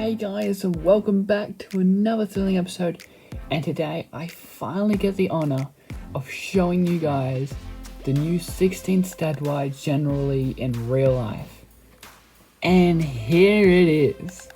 Hey guys, and welcome back to another thrilling episode, and today I finally get the honor of showing you guys the new 16 stud wide generally in real life. And here it is.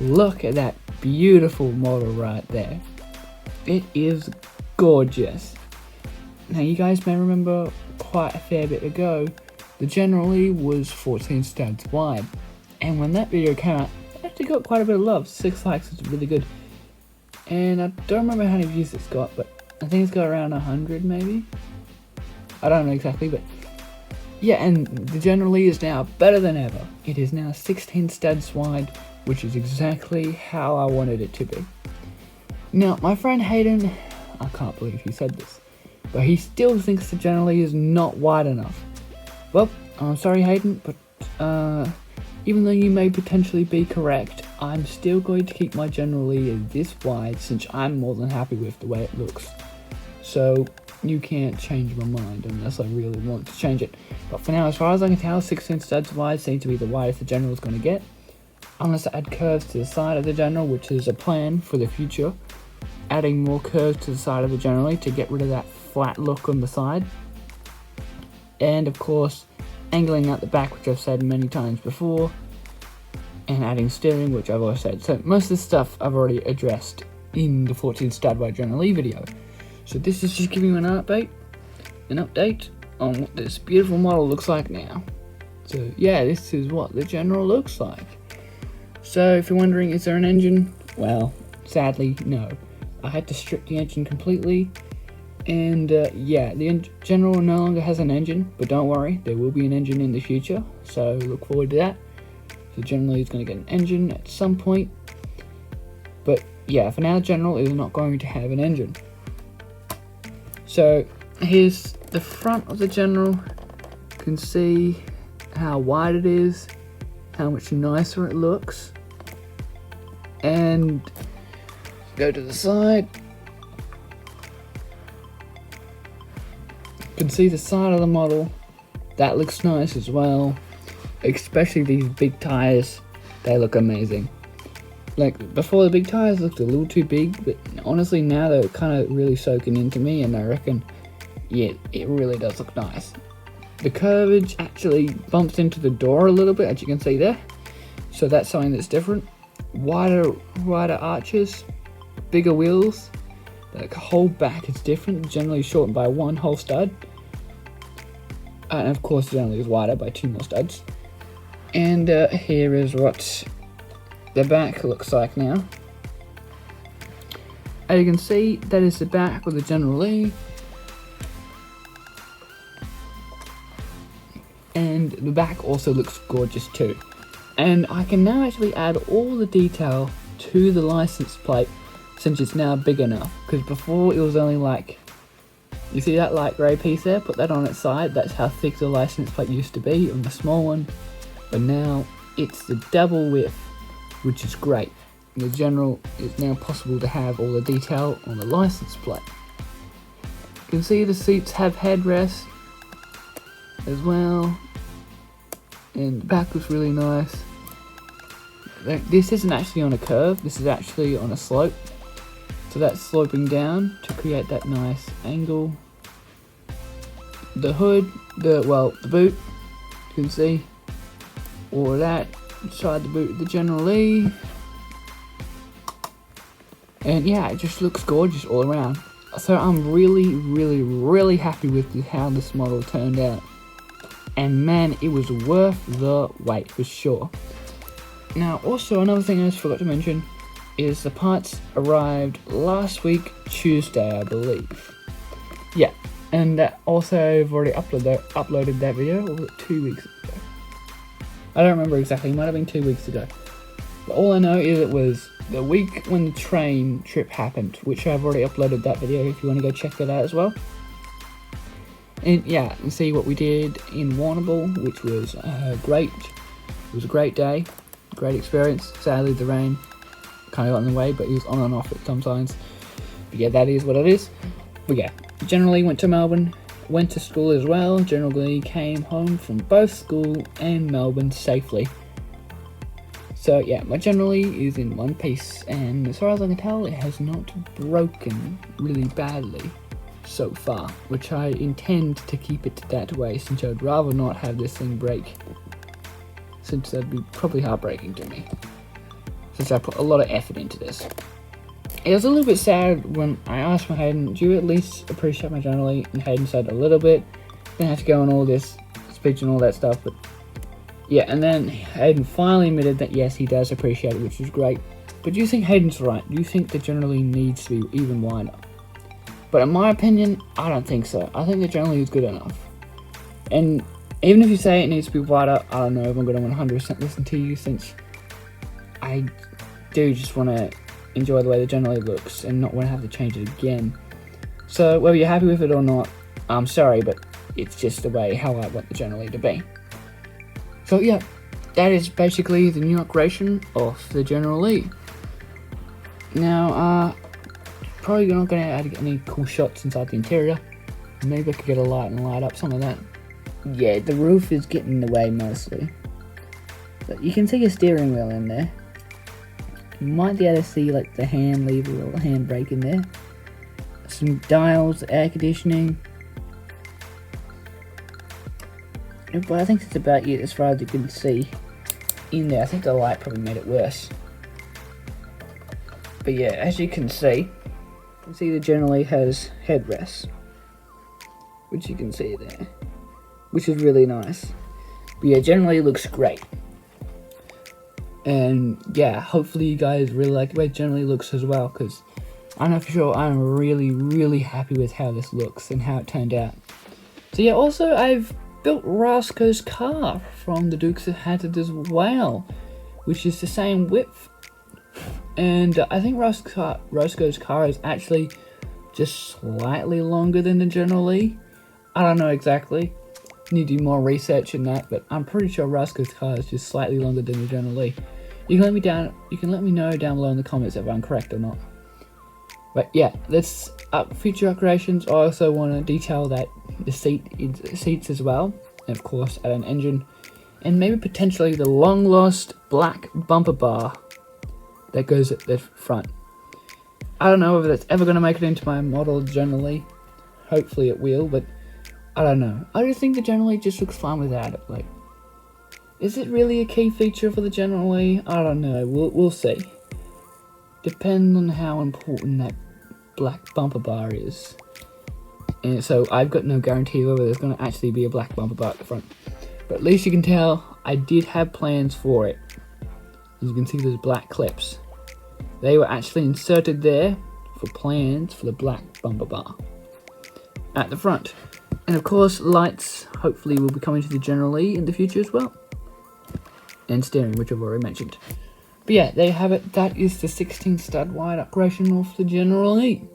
Look at that beautiful model right there. It is gorgeous. Now you guys may remember quite a fair bit ago, the generally was 14 studs wide, and when that video came out, it actually got quite a bit of love. 6 likes is really good, and I don't remember how many views it's got, but I think it's got around 100 maybe. I don't know exactly, but yeah, and the generally is now better than ever. It is now 16 studs wide, which is exactly how I wanted it to be. Now, my friend Hayden, I can't believe he said this, but he still thinks the generally is not wide enough. Well, I'm sorry Hayden, but even though you may potentially be correct, I'm still going to keep my generally this wide since I'm more than happy with the way it looks. So you can't change my mind unless I really want to change it. But for now, as far as I can tell, 16 studs wide seem to be the widest the general is going to get. Unless I add curves to the side of the general, which is a plan for the future. Adding more curves to the side of the generally to get rid of that flat look on the side. And of course, angling out the back, which I've said many times before, and adding steering, which I've always said. So most of this stuff I've already addressed in the 14 stud wide generally video. So this is just giving you an update on what this beautiful model looks like now. So yeah, this is what the general looks like. So if you're wondering, is there an engine? Well, sadly, no. I had to strip the engine completely. And yeah, the general no longer has an engine, but don't worry, there will be an engine in the future, so look forward to that. So generally it's going to get an engine at some point, but yeah, for now general is not going to have an engine. So here's the front of the general. You can see how wide it is, how much nicer it looks, and go to the side. You can see the side of the model, that looks nice as well, especially these big tires, they look amazing. Like before, the big tires looked a little too big, but honestly now they're kind of really soaking into me, and I reckon, yeah, it really does look nice. The curvage actually bumps into the door a little bit, as you can see there, so that's something that's different. Wider arches, bigger wheels. The whole back is different, generally shortened by 1 whole stud. And of course, generally is wider by 2 more studs. And here is what the back looks like now. As you can see, that is the back with the generally. And the back also looks gorgeous too. And I can now actually add all the detail to the license plate, since it's now big enough, because before it was only like, you see that light grey piece there, put that on its side, that's how thick the license plate used to be on the small one, but now it's the double width, which is great. In the general, it's now possible to have all the detail on the license plate. You can see the seats have headrests as well, and the back looks really nice. This isn't actually on a curve, this is actually on a slope. So that's sloping down to create that nice angle. The hood, the boot, you can see all of that inside the boot of the generally. And yeah, it just looks gorgeous all around. So I'm really happy with how this model turned out. And man, it was worth the wait for sure. Now also another thing I just forgot to mention is the parts arrived last week, Tuesday, I believe. Yeah, and also I've already uploaded that video, or was it 2 weeks ago? I don't remember exactly, it might have been 2 weeks ago. But all I know is it was the week when the train trip happened, which I've already uploaded that video if you want to go check that out as well. And yeah, and see what we did in Warrnambool, which was great. It was a great day, great experience. Sadly the rain kind of got in the way, but it was on and off at sometimes. But yeah, that is what it is. But yeah, generally went to Melbourne, went to school as well. Generally came home from both school and Melbourne safely. So yeah, my generally is in one piece, and as far as I can tell, it has not broken really badly so far, which I intend to keep it that way, since I'd rather not have this thing break, since that'd be probably heartbreaking to me, since I put a lot of effort into this. It was a little bit sad when I asked my Hayden, do you at least appreciate my generally? And Hayden said a little bit. Then I had to go on all this speech and all that stuff, but yeah, and then Hayden finally admitted that yes, he does appreciate it, which is great. But do you think Hayden's right? Do you think the generally needs to be even wider? But in my opinion, I don't think so. I think the generally is good enough. And even if you say it needs to be wider, I don't know if I'm going to 100% listen to you, since I do just want to enjoy the way the generally looks and not want to have to change it again. So whether you're happy with it or not, I'm sorry, but it's just the way how I want the generally to be. So yeah, that is basically the new creation of the generally. Now, probably not going to add any cool shots inside the interior. Maybe I could get a light and light up some of that. Yeah, the roof is getting in the way mostly. But you can see a steering wheel in there. You might be able to see like the hand lever or the handbrake in there. Some dials, air conditioning. But I think that's about it as far as you can see in there. I think the light probably made it worse. But yeah, as you can see the generally has headrests, which you can see there, which is really nice. But yeah, generally looks great. And yeah, hopefully you guys really like the way it generally looks as well, because I know for sure I'm really happy with how this looks and how it turned out. So yeah, also I've built Roscoe's car from the Dukes of Hazzard as well, which is the same width. And I think Roscoe's car is actually just slightly longer than the generally. I don't know exactly. Need to do more research in that, but I'm pretty sure Roscoe's car is just slightly longer than the generally. You can let me know down below in the comments if I'm correct or not. But yeah, let's future creations. I also want to detail that the seats as well, and of course add an engine, and maybe potentially the long lost black bumper bar that goes at the front. I don't know whether that's ever going to make it into my model generally. Hopefully it will, but I don't know. I just think the generally just looks fine without it. Like, is it really a key feature for the generally? I don't know. We'll see. Depends on how important that black bumper bar is. And so I've got no guarantee whether there's going to actually be a black bumper bar at the front. But at least you can tell I did have plans for it. As you can see, those black clips. They were actually inserted there for plans for the black bumper bar at the front. And of course, lights hopefully will be coming to the generally in the future as well. And steering, which I've already mentioned. But yeah, there you have it. That is the 16 stud wide upgradation of the generally.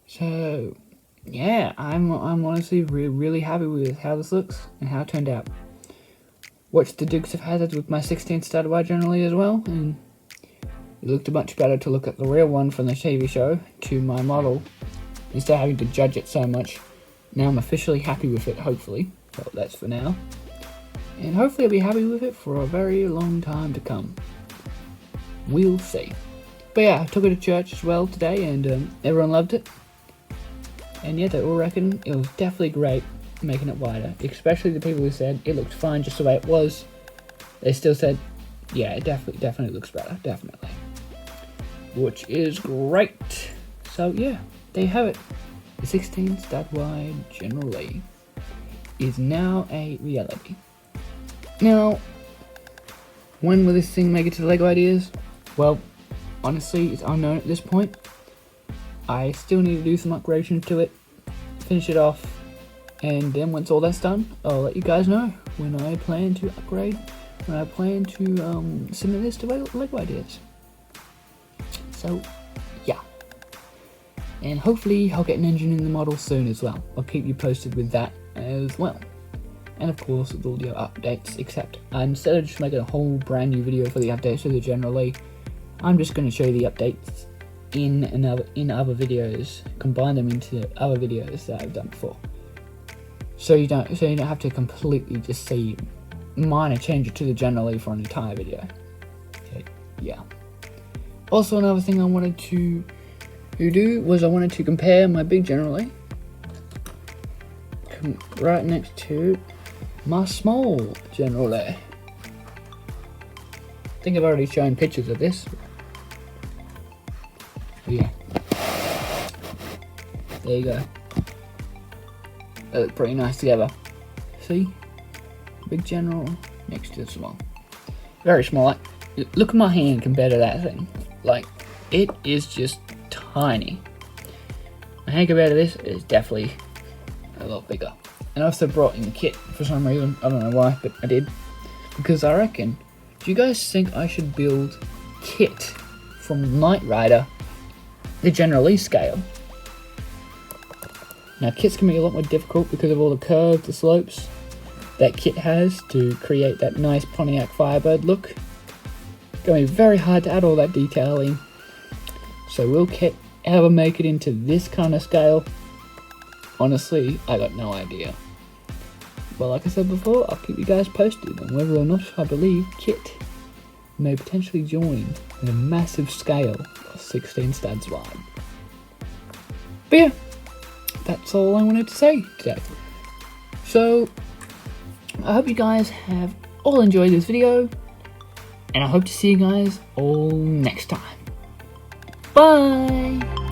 So yeah, I'm honestly really happy with how this looks and how it turned out. Watched the Dukes of Hazzard with my 16 stud wide generally as well, and it looked much better to look at the real one from the TV show to my model, instead of having to judge it so much. Now I'm officially happy with it, hopefully. Well, that's for now. And hopefully I'll be happy with it for a very long time to come. We'll see. But yeah, I took it to church as well today, and everyone loved it. And yeah, they all reckon it was definitely great making it wider. Especially the people who said it looked fine just the way it was. They still said, yeah, it definitely looks better, definitely. Which is great. So yeah, there you have it. The 16 stud wide generally is now a reality. Now, when will this thing make it to the LEGO Ideas? Well, honestly, it's unknown at this point. I still need to do some upgradations to it, finish it off, and then once all that's done, I'll let you guys know when I plan to upgrade, when I plan to submit this to LEGO Ideas. So, yeah. And hopefully I'll get an engine in the model soon as well. I'll keep you posted with that as well. And of course with all the updates, except instead of just making a whole brand new video for the updates of the generally, I'm just going to show you the updates in other videos, combine them into other videos that I've done before. So you don't have to completely just see minor change to the generally for an entire video. Okay, yeah. Also, another thing I wanted to do was I wanted to compare my big generally right next to my small generally. I think I've already shown pictures of this. Yeah. There you go. They look pretty nice together. See? Big general next to the small. Very small. Like, look at my hand compared to that thing. Like, it is just tiny. My hand compared to this is definitely a lot bigger. And I also brought in the kit for some reason. I don't know why, but I did. Because I reckon, do you guys think I should build kit from Knight Rider, the generally scale? Now, kits can be a lot more difficult because of all the curves, the slopes that kit has to create that nice Pontiac Firebird look. It's going to be very hard to add all that detailing. So will kit ever make it into this kind of scale? Honestly, I got no idea. But like I said before, I'll keep you guys posted on whether or not I believe kit may potentially join in a massive scale of 16 studs wide. But yeah, that's all I wanted to say today. So, I hope you guys have all enjoyed this video, and I hope to see you guys all next time. Bye!